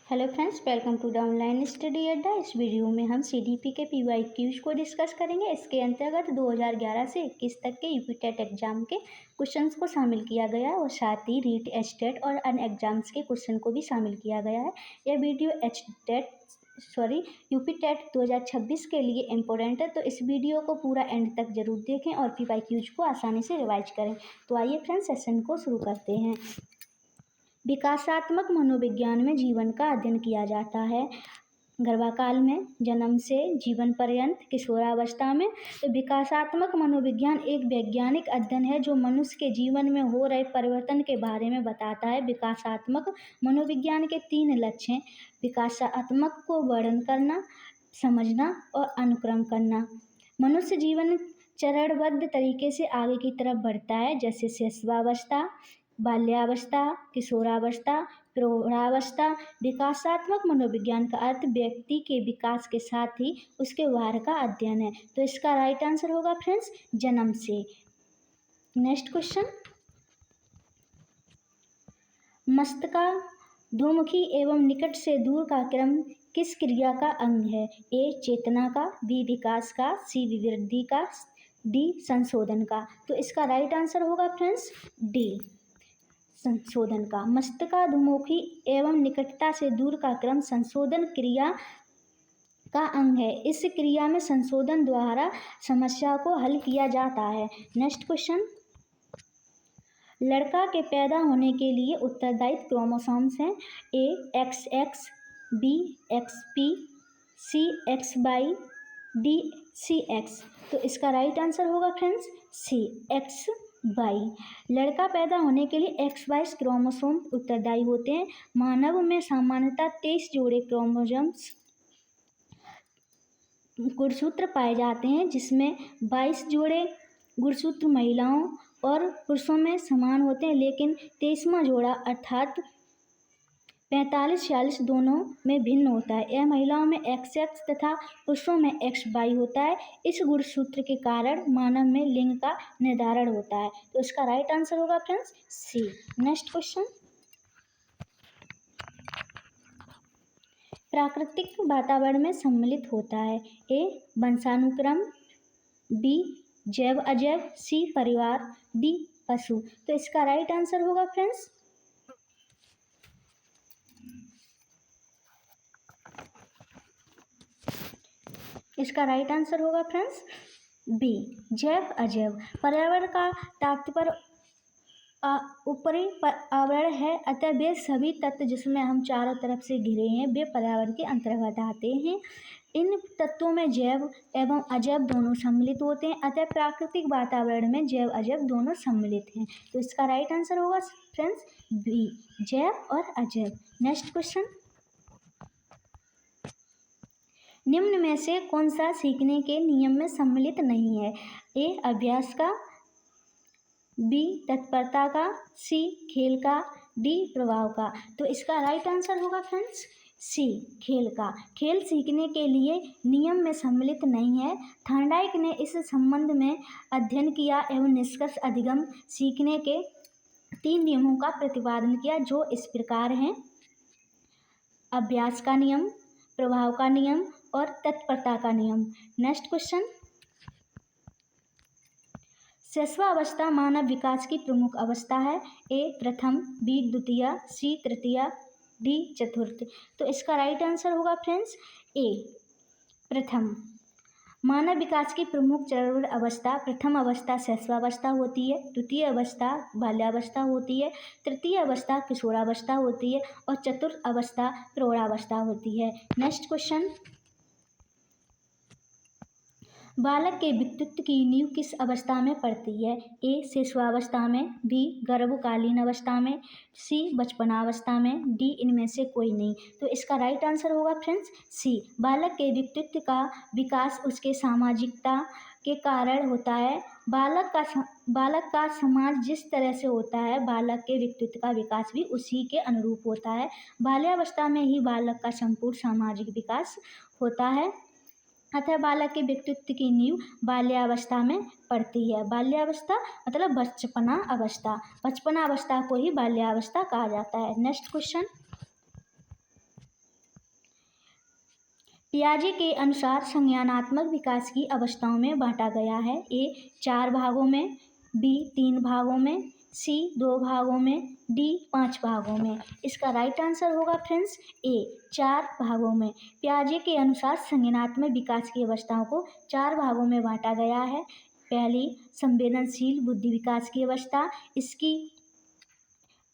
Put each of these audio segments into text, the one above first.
Hello friends, welcome to the online study Adda. इस video में हम सीडीपी के पीवाईक्यूज को डिस्कस करेंगे। इसके अंतर्गत 2011 से 21 तक के यूपी टेट एग्जाम के क्वेश्चंस को शामिल किया गया है और साथ ही रीट एचटेट और अन्य एग्जाम्स के क्वेश्चन को भी शामिल किया गया है। यह वीडियो यूपी टेट 2026 के लिए इम्पोर्टेंट है, तो इस वीडियो को पूरा एंड तक जरूर देखें और पीवाईक्यूज को आसानी से रिवाइज करें। तो आइए फ्रेंड्स, सेशन को शुरू करते हैं। विकासात्मक मनोविज्ञान में जीवन का अध्ययन किया जाता है गर्भाकाल में, जन्म से जीवन पर्यंत, किशोरावस्था में। तो विकासात्मक मनोविज्ञान एक वैज्ञानिक अध्ययन है जो मनुष्य के जीवन में हो रहे परिवर्तन के बारे में बताता है। विकासात्मक मनोविज्ञान के 3 लक्ष्य हैं: विकासात्मक को वर्णन करना, समझना और अनुक्रम करना। मनुष्य जीवन चरणबद्ध तरीके से आगे की तरफ बढ़ता है, जैसे शिशुआवस्था, बाल्यावस्था, किशोरावस्था, प्रौढ़ावस्था। विकासात्मक मनोविज्ञान का अर्थ व्यक्ति के विकास के साथ ही उसके व्यवहार का अध्ययन है। तो इसका राइट आंसर होगा फ्रेंड्स, जन्म से। नेक्स्ट क्वेश्चन, मस्तिष्काधोमुखी एवं निकट से दूर का क्रम किस क्रिया का अंग है? ए चेतना का, बी विकास का, सी विवृद्धि का, डी संशोधन का। तो इसका राइट आंसर होगा फ्रेंड्स डी संशोधन का। मस्तिष्काधोमुखी एवं निकटता से दूर का क्रम संशोधन क्रिया का अंग है। इस क्रिया में संशोधन द्वारा समस्या को हल किया जाता है। नेक्स्ट क्वेश्चन, लड़का के पैदा होने के लिए उत्तरदायी क्रोमोसोम्स हैं। ए XX, बी XP, सी XY, डी CX। तो इसका राइट आंसर होगा फ्रेंड्स सी XY। लड़का पैदा होने के लिए XY क्रोमोसोम उत्तरदायी होते हैं। मानव में सामान्यतः 23 जोड़े क्रोमोसोम्स गुणसूत्र पाए जाते हैं, जिसमें 22 जोड़े गुणसूत्र महिलाओं और पुरुषों में समान होते हैं, लेकिन 23वां जोड़ा अर्थात 45-46 दोनों में भिन्न होता है। यह महिलाओं में XX तथा पुरुषों में XY होता है। इस गुणसूत्र के कारण मानव में लिंग का निर्धारण होता है। तो इसका राइट आंसर होगा फ्रेंड्स सी। नेक्स्ट क्वेश्चन, प्राकृतिक वातावरण में सम्मिलित होता है। ए वंशानुक्रम, बी जैव अजैव, सी परिवार, डी पशु। तो इसका राइट आंसर होगा फ्रेंड्स बी जैव अजैव। पर्यावरण का तात्पर्य ऊपरी आवरण है, अतः वे सभी तत्व जिसमें हम चारों तरफ से घिरे हैं वे पर्यावरण के अंतर्गत आते हैं। इन तत्वों में जैव एवं अजैव दोनों सम्मिलित होते हैं, अतः प्राकृतिक वातावरण में जैव अजैव दोनों सम्मिलित हैं। तो इसका राइट आंसर होगा फ्रेंड्स बी जैव और अजैव। नेक्स्ट क्वेश्चन, निम्न में से कौन सा सीखने के नियम में सम्मिलित नहीं है? ए अभ्यास का, बी तत्परता का, सी खेल का, डी प्रभाव का। तो इसका राइट आंसर होगा फ्रेंड्स सी खेल का। खेल सीखने के लिए नियम में सम्मिलित नहीं है। थॉर्नडाइक ने इस संबंध में अध्ययन किया एवं निष्कर्ष अधिगम सीखने के 3 नियमों का प्रतिपादन किया, जो इस प्रकार हैं: अभ्यास का नियम, प्रभाव का नियम और तत्परता का नियम। नेक्स्ट क्वेश्चन, शिशुआवस्था मानव विकास की प्रमुख अवस्था है। ए प्रथम, बी द्वितीय, सी तृतीय, डी चतुर्थ। तो इसका राइट आंसर होगा फ्रेंड्स ए प्रथम। मानव विकास की प्रमुख चरण अवस्था, प्रथम अवस्था शिशुआवस्था होती है, द्वितीय अवस्था बाल्यावस्था होती है, तृतीय अवस्था किशोरावस्था होती है और चतुर्थ अवस्था प्रौढ़ावस्था होती है। नेक्स्ट क्वेश्चन, बालक के व्यक्तित्व की नींव किस अवस्था में पड़ती है? ए शिशुआवस्था में, बी गर्भकालीन अवस्था में, सी बचपनावस्था में, डी इनमें से कोई नहीं। तो इसका राइट आंसर होगा फ्रेंड्स सी। बालक के व्यक्तित्व का विकास उसके सामाजिकता के कारण होता है। बालक का समाज जिस तरह से होता है, बालक के व्यक्तित्व का विकास भी उसी के अनुरूप होता है। बाल्यावस्था में ही बालक का संपूर्ण सामाजिक विकास होता है, अतः बालक के व्यक्तित्व की नींव बाल्यावस्था में पड़ती है। बाल्यावस्था मतलब बचपना अवस्था, बचपना अवस्था को ही बाल्यावस्था कहा जाता है। नेक्स्ट क्वेश्चन, पियाजे के अनुसार संज्ञानात्मक विकास की अवस्थाओं में बांटा गया है। ए 4 भागों में, बी 3 भागों में, सी 2 भागों में, डी 5 भागों में। इसका राइट आंसर होगा फ्रेंड्स ए 4 भागों में। पियाजे के अनुसार संज्ञानात्मक विकास की अवस्थाओं को 4 भागों में बांटा गया है। पहली संवेदनशील बुद्धि विकास की अवस्था, इसकी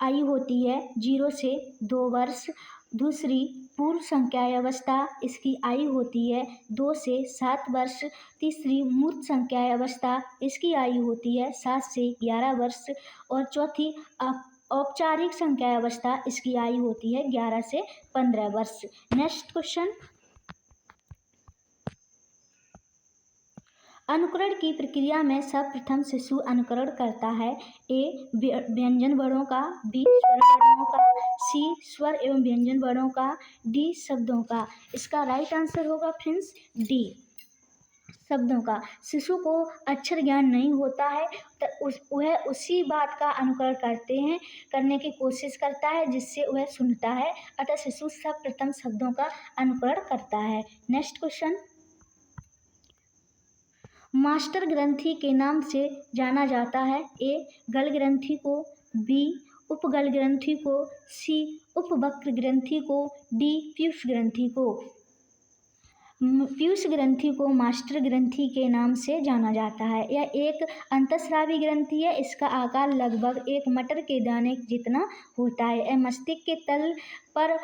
आयु होती है 0 से 2 वर्ष। दूसरी पूर्व संज्ञाय अवस्था, इसकी आयु होती है 2 से 7 वर्ष। तीसरी मूर्त संज्ञाय अवस्था, इसकी आयु होती है 7 से 11 वर्ष। और चौथी औपचारिक संज्ञाय अवस्था, इसकी आयु होती है 11 से 15 वर्ष। नेक्स्ट क्वेश्चन, अनुकरण की प्रक्रिया में सर्वप्रथम शिशु अनुकरण करता है। ए व्यंजन वर्णों का, बी स्वर वर्णों का, सी स्वर एवं व्यंजन वर्णों का, डी शब्दों का। इसका राइट आंसर होगा फ्रेंड्स डी शब्दों का। शिशु को अक्षर ज्ञान नहीं होता है तो वह उसी बात का अनुकरण करने की कोशिश करता है जिससे वह सुनता है। अतः शिशु सर्वप्रथम शब्दों का अनुकरण करता है। नेक्स्ट क्वेश्चन, मास्टर ग्रंथि के नाम से जाना जाता है। ए गल ग्रंथि को, बी उपगल ग्रंथि को, सी उपवक्र ग्रंथि को, डी पीयूष ग्रंथि को। पीयूष ग्रंथि को मास्टर ग्रंथि के नाम से जाना जाता है। यह एक अंतःस्रावी ग्रंथि है। इसका आकार लगभग एक मटर के दाने जितना होता है। यह मस्तिष्क के तल पर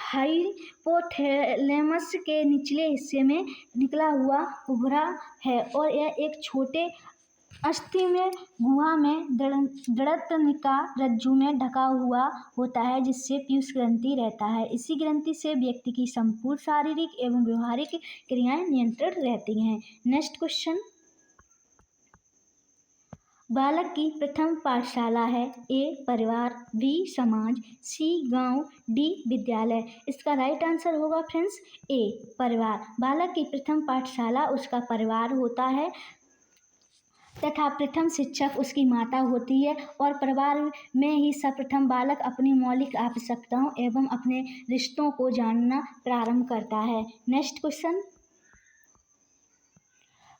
हाइपोथैलेमस के निचले हिस्से में निकला हुआ उभरा है और यह एक छोटे अस्थि में गुहा में दड़तनिका रज्जु में ढका हुआ होता है जिससे पीयूष ग्रंथि रहता है। इसी ग्रंथि से व्यक्ति की संपूर्ण शारीरिक एवं व्यवहारिक क्रियाएं नियंत्रित रहती हैं। नेक्स्ट क्वेश्चन, बालक की प्रथम पाठशाला है। ए परिवार, बी समाज, सी गांव, डी विद्यालय। इसका राइट आंसर होगा फ्रेंड्स ए परिवार। बालक की प्रथम पाठशाला उसका परिवार होता है तथा प्रथम शिक्षक उसकी माता होती है और परिवार में ही सर्वप्रथम बालक अपनी मौलिक आवश्यकताओं एवं अपने रिश्तों को जानना प्रारंभ करता है। नेक्स्ट क्वेश्चन,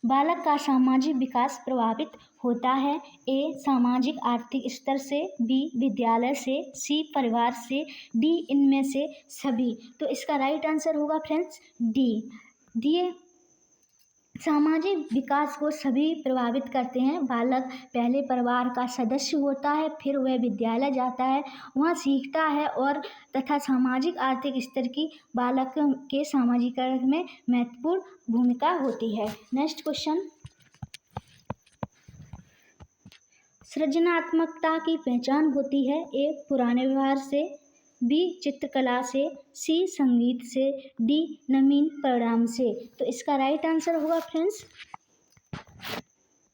बालक का सामाजिक विकास प्रभावित होता है। ए सामाजिक आर्थिक स्तर से, बी विद्यालय से, सी परिवार से, डी इनमें से सभी। तो इसका राइट आंसर होगा फ्रेंड्स डी। दिए सामाजिक विकास को सभी प्रभावित करते हैं। बालक पहले परिवार का सदस्य होता है, फिर वह विद्यालय जाता है, वहाँ सीखता है और तथा सामाजिक आर्थिक स्तर की बालक के सामाजिकरण में महत्वपूर्ण भूमिका होती है। नेक्स्ट क्वेश्चन, सृजनात्मकता की पहचान होती है। ए पुराने व्यवहार से, बी चित्रकला से, सी संगीत से, डी नवीन परिणाम से। तो इसका राइट आंसर होगा फ्रेंड्स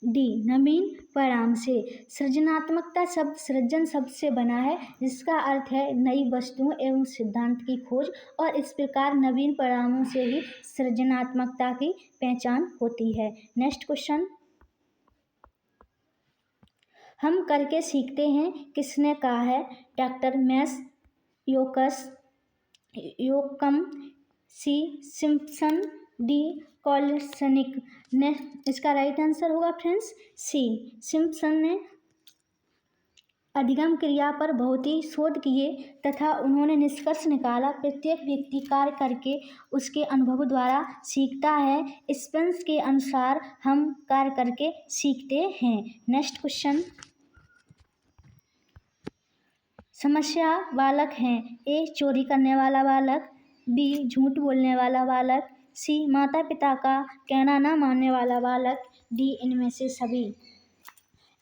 डी नवीन परिणाम से। सृजनात्मकता शब्द सृजन शब्द से बना है जिसका अर्थ है नई वस्तुओं एवं सिद्धांत की खोज और इस प्रकार नवीन परिणामों से ही सृजनात्मकता की पहचान होती है। नेक्स्ट क्वेश्चन, हम करके सीखते हैं किसने कहा है। डॉक्टर मैस योकम, सी सिम्पसन, डी कॉलसनिक। ने इसका राइट आंसर होगा फ्रेंड्स सी सिम्पसन ने अधिगम क्रिया पर बहुत ही शोध किए तथा उन्होंने निष्कर्ष निकाला प्रत्येक व्यक्ति कार्य करके उसके अनुभव द्वारा सीखता है। स्पेंस के अनुसार हम कार्य करके सीखते हैं। नेक्स्ट क्वेश्चन, समस्या बालक हैं। ए चोरी करने वाला बालक, बी झूठ बोलने वाला बालक, सी माता पिता का कहना न मानने वाला बालक, डी इनमें से सभी।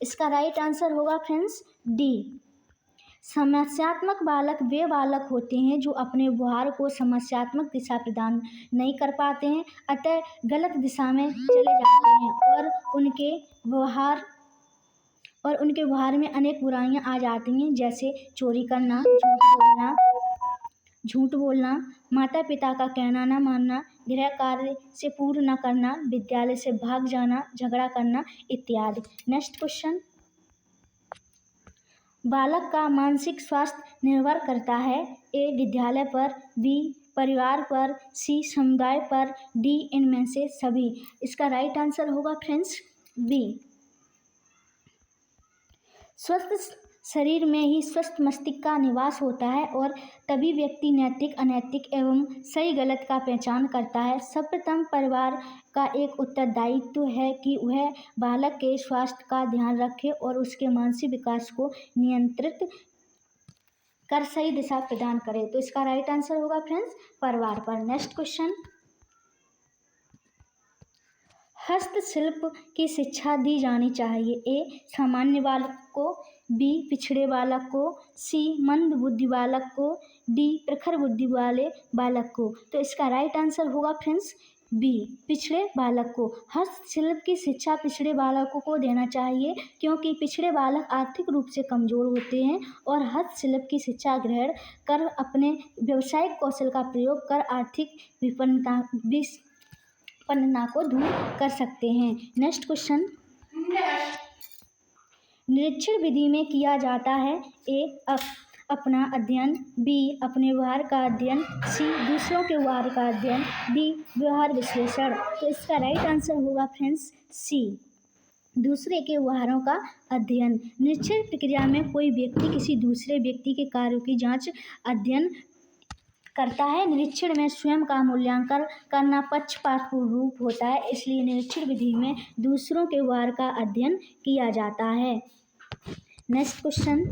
इसका राइट आंसर होगा फ्रेंड्स डी। समस्यात्मक बालक वे बालक होते हैं जो अपने व्यवहार को समस्यात्मक दिशा प्रदान नहीं कर पाते हैं अतः गलत दिशा में चले जाते हैं और उनके व्यवहार में अनेक बुराइयां आ जाती हैं जैसे चोरी करना, झूठ बोलना, माता पिता का कहना न मानना, गृह कार्य से पूर्ण न करना, विद्यालय से भाग जाना, झगड़ा करना इत्यादि। नेक्स्ट क्वेश्चन, बालक का मानसिक स्वास्थ्य निर्भर करता है। ए विद्यालय पर, बी परिवार पर, सी समुदाय पर, डी इनमें से सभी। इसका राइट आंसर होगा फ्रेंड्स बी। स्वस्थ शरीर में ही स्वस्थ मस्तिष्क का निवास होता है और तभी व्यक्ति नैतिक, अनैतिक एवं सही गलत का पहचान करता है। सर्वप्रथम परिवार का एक उत्तरदायित्व है कि वह बालक के स्वास्थ्य का ध्यान रखे और उसके मानसिक विकास को नियंत्रित कर सही दिशा प्रदान करे। तो इसका राइट आंसर होगा फ्रेंड्स परिवार पर। नेक्स्ट क्वेश्चन, हस्तशिल्प की शिक्षा दी जानी चाहिए। ए सामान्य बालक को, बी पिछड़े बालक को, सी मंद बुद्धि बालक को, डी प्रखर बुद्धि वाले बालक को। तो इसका राइट आंसर होगा फ्रेंड्स बी पिछड़े बालक को। हस्तशिल्प की शिक्षा पिछड़े बालकों को देना चाहिए क्योंकि पिछड़े बालक आर्थिक रूप से कमजोर होते हैं और हस्तशिल्प की शिक्षा ग्रहण कर अपने व्यावसायिक कौशल का प्रयोग कर आर्थिक विपन्नता को दूर कर सकते हैं। नेक्स्ट क्वेश्चन, निरीक्षण विधि में किया जाता है। ए अपना अध्ययन, बी अपने व्यवहार का अध्ययन, सी दूसरों के व्यवहार का अध्ययन, डी व्यवहार विश्लेषण। तो इसका राइट आंसर होगा फ्रेंड्स सी दूसरे के व्यवहारों का अध्ययन। निरीक्षण प्रक्रिया में कोई व्यक्ति किसी दूसरे व्यक्ति के कार्यों की जांच अध्ययन करता है। निरीक्षण में स्वयं का मूल्यांकन करना पक्षपातपूर्ण रूप होता है, इसलिए निरीक्षण विधि में दूसरों के व्यवहार का अध्ययन किया जाता है। नेक्स्ट क्वेश्चन,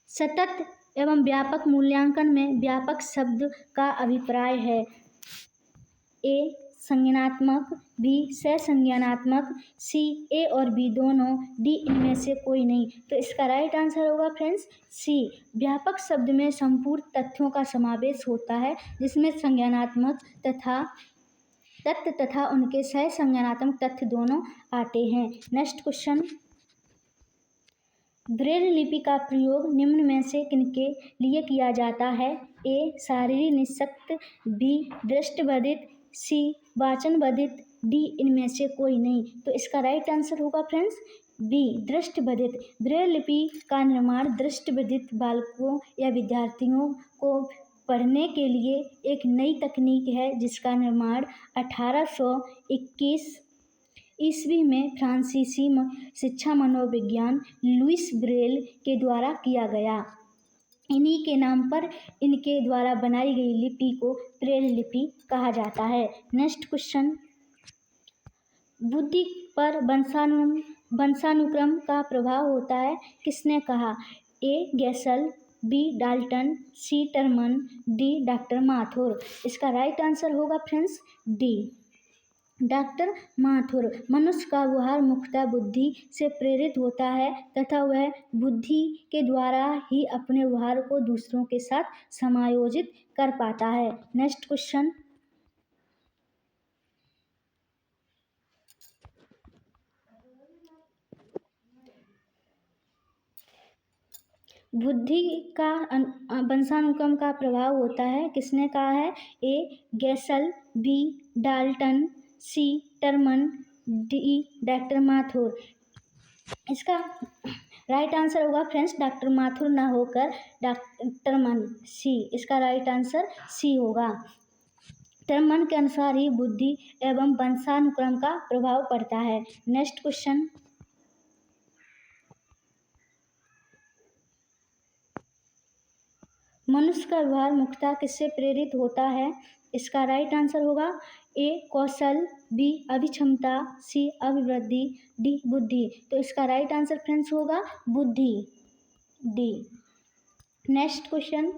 सतत एवं व्यापक मूल्यांकन में व्यापक शब्द का अभिप्राय है। ए संज्ञानात्मक, बी सहसंज्ञानात्मक, सी ए और बी दोनों, डी इनमें से कोई नहीं। तो इसका राइट आंसर होगा फ्रेंड्स सी व्यापक शब्द में संपूर्ण तथ्यों का समावेश होता है जिसमें संज्ञानात्मक तथा तथ्य तथा उनके सहसंज्ञानात्मक तथ्य दोनों आते हैं। नेक्स्ट क्वेश्चन, ब्रेल लिपि का प्रयोग निम्न में से किनके लिए किया जाता है। ए शारीरिक निःशक्त, बी दृष्टिबाधित, सी वाचन बाधित, डी इनमें से कोई नहीं। तो इसका राइट आंसर होगा फ्रेंड्स बी दृष्टिबाधित। ब्रेल लिपि का निर्माण दृष्टिबाधित बालकों या विद्यार्थियों को पढ़ने के लिए एक नई तकनीक है जिसका निर्माण 1821 ईस्वी में फ्रांसीसी शिक्षा मनोविज्ञान लुइस ब्रेल के द्वारा किया गया। इन्हीं के नाम पर इनके द्वारा बनाई गई लिपि को ब्रेल लिपि कहा जाता है। नेक्स्ट क्वेश्चन, बुद्धि पर वंशानुक्रम का प्रभाव होता है, किसने कहा। ए गैसल, बी डाल्टन, सी टरमन, डी डॉक्टर माथुर। इसका राइट आंसर होगा फ्रेंड्स डी डॉक्टर माथुर। मनुष्य का व्यवहार मुख्यतः बुद्धि से प्रेरित होता है तथा वह बुद्धि के द्वारा ही अपने व्यवहार को दूसरों के साथ समायोजित कर पाता है। नेक्स्ट क्वेश्चन, बुद्धि का वंशानुक्रम का प्रभाव होता है, किसने कहा है। ए गैसल, बी डाल्टन, सी टरमन, डी डॉक्टर माथुर। इसका राइट आंसर होगा फ्रेंड्स डॉक्टर माथुर ना होकर डॉक्टर मन, सी इसका राइट आंसर सी होगा। टरमन के अनुसार ही बुद्धि एवं वंशानुक्रम का प्रभाव पड़ता है। नेक्स्ट क्वेश्चन, मनुष्य का व्यवहार मुख्यतः किससे प्रेरित होता है। इसका राइट आंसर होगा ए कौशल, बी अभिक्षमता, सी अभिवृद्धि, डी बुद्धि। तो इसका राइट आंसर फ्रेंड्स होगा बुद्धि, डी। नेक्स्ट क्वेश्चन,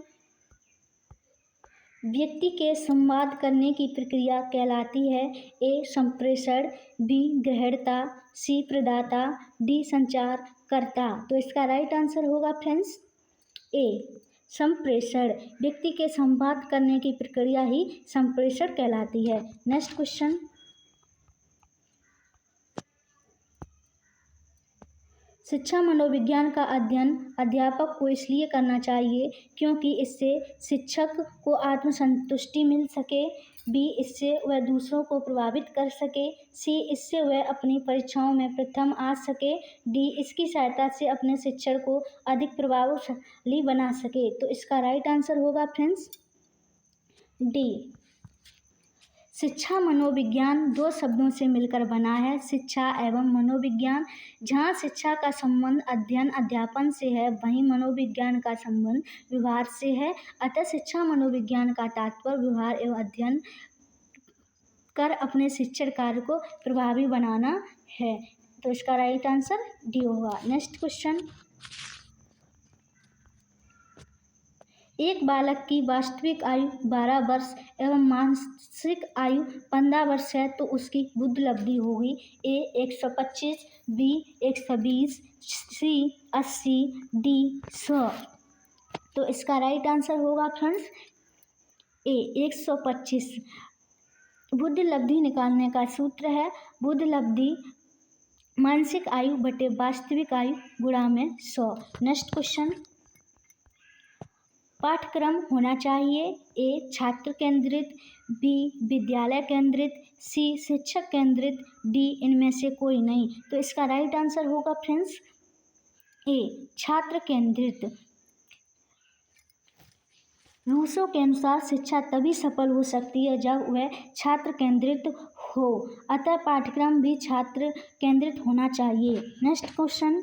व्यक्ति के संवाद करने की प्रक्रिया कहलाती है। ए संप्रेषण, बी ग्रहणता, सी प्रदाता, डी संचारकर्ता। तो इसका राइट आंसर होगा फ्रेंड्स ए संप्रेषण। व्यक्ति के संवाद करने की प्रक्रिया ही संप्रेषण कहलाती है। नेक्स्ट क्वेश्चन, शिक्षा मनोविज्ञान का अध्ययन अध्यापक को इसलिए करना चाहिए क्योंकि इससे शिक्षक को आत्मसंतुष्टि मिल सके। बी इससे वह दूसरों को प्रभावित कर सके, सी इससे वह अपनी परीक्षाओं में प्रथम आ सके, डी इसकी सहायता से अपने शिक्षण को अधिक प्रभावशाली बना सके। तो इसका राइट आंसर होगा फ्रेंड्स डी। शिक्षा मनोविज्ञान दो शब्दों से मिलकर बना है, शिक्षा एवं मनोविज्ञान। जहाँ शिक्षा का संबंध अध्ययन अध्यापन से है, वहीं मनोविज्ञान का संबंध व्यवहार से है। अतः शिक्षा मनोविज्ञान का तात्पर्य व्यवहार एवं अध्ययन कर अपने शिक्षण कार्य को प्रभावी बनाना है। तो इसका राइट आंसर डी होगा। नेक्स्ट क्वेश्चन, एक बालक की वास्तविक आयु 12 वर्ष एवं मानसिक आयु 15 वर्ष है तो उसकी बुद्धिलब्धि होगी ए 125, बी 120, सी 80, डी 100। तो इसका राइट आंसर होगा फ्रेंड्स ए 125। बुद्धिलब्धि निकालने का सूत्र है बुद्धिलब्धि मानसिक आयु बटे वास्तविक आयु गुणा में 100। नेक्स्ट क्वेश्चन, पाठ्यक्रम होना चाहिए ए छात्र केंद्रित, बी विद्यालय केंद्रित, सी शिक्षक केंद्रित, डी इनमें से कोई नहीं। तो इसका राइट आंसर होगा फ्रेंड्स ए छात्र केंद्रित। रूसो के अनुसार शिक्षा तभी सफल हो सकती है जब वह छात्र केंद्रित हो, अतः पाठ्यक्रम भी छात्र केंद्रित होना चाहिए। नेक्स्ट क्वेश्चन,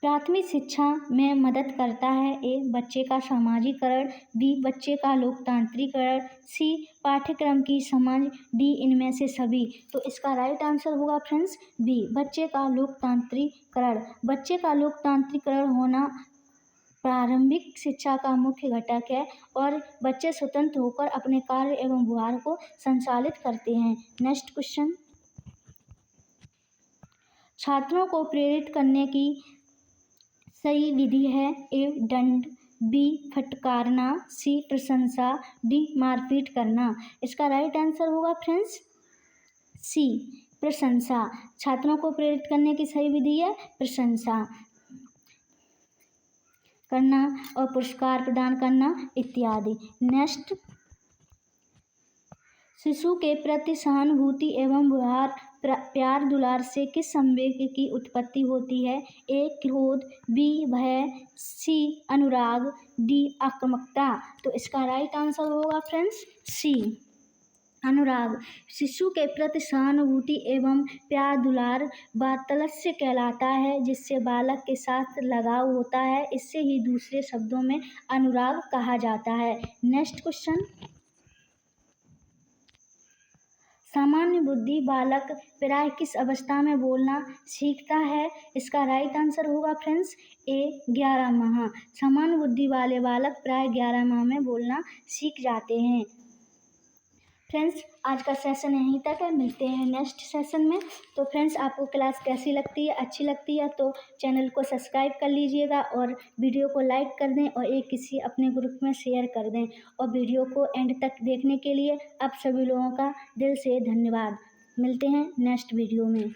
प्राथमिक शिक्षा में मदद करता है ए बच्चे का सामाजिकरण, बी बच्चे का लोकतांत्रिकरण, सी पाठ्यक्रम की समझ, डी इनमें से सभी। तो इसका राइट आंसर होगा फ्रेंड्स बी बच्चे का लोकतांत्रिकरण। बच्चे का लोकतांत्रिकरण होना प्रारंभिक शिक्षा का मुख्य घटक है और बच्चे स्वतंत्र होकर अपने कार्य एवं व्यवहार को संचालित करते हैं। नेक्स्ट क्वेश्चन, छात्रों को प्रेरित करने की सही विधि है ए दंड, बी फटकारना, सी प्रशंसा, डी मारपीट करना। इसका राइट आंसर होगा फ्रेंड्स सी प्रशंसा। छात्रों को प्रेरित करने की सही विधि है प्रशंसा करना और पुरस्कार प्रदान करना इत्यादि। नेक्स्ट, शिशु के प्रति सहानुभूति एवं व्यवहार प्यार दुलार से किस संवेग की उत्पत्ति होती है ए क्रोध, बी भय, सी अनुराग, डी आक्रामकता। तो इसका राइट आंसर होगा फ्रेंड्स सी अनुराग। शिशु के प्रति सहानुभूति एवं प्यार दुलार वात्सल्य कहलाता है, जिससे बालक के साथ लगाव होता है, इससे ही दूसरे शब्दों में अनुराग कहा जाता है। नेक्स्ट क्वेश्चन, सामान्य बुद्धि बालक प्राय किस अवस्था में बोलना सीखता है। इसका राइट आंसर होगा फ्रेंड्स ए 11 माह। सामान्य बुद्धि वाले बालक प्राय 11 माह में बोलना सीख जाते हैं। फ्रेंड्स आज का सेशन यहीं तक है, मिलते हैं नेक्स्ट सेशन में। तो फ्रेंड्स आपको क्लास कैसी लगती है, अच्छी लगती है तो चैनल को सब्सक्राइब कर लीजिएगा और वीडियो को लाइक कर दें और एक किसी अपने ग्रुप में शेयर कर दें। और वीडियो को एंड तक देखने के लिए आप सभी लोगों का दिल से धन्यवाद। मिलते हैं नेक्स्ट वीडियो में।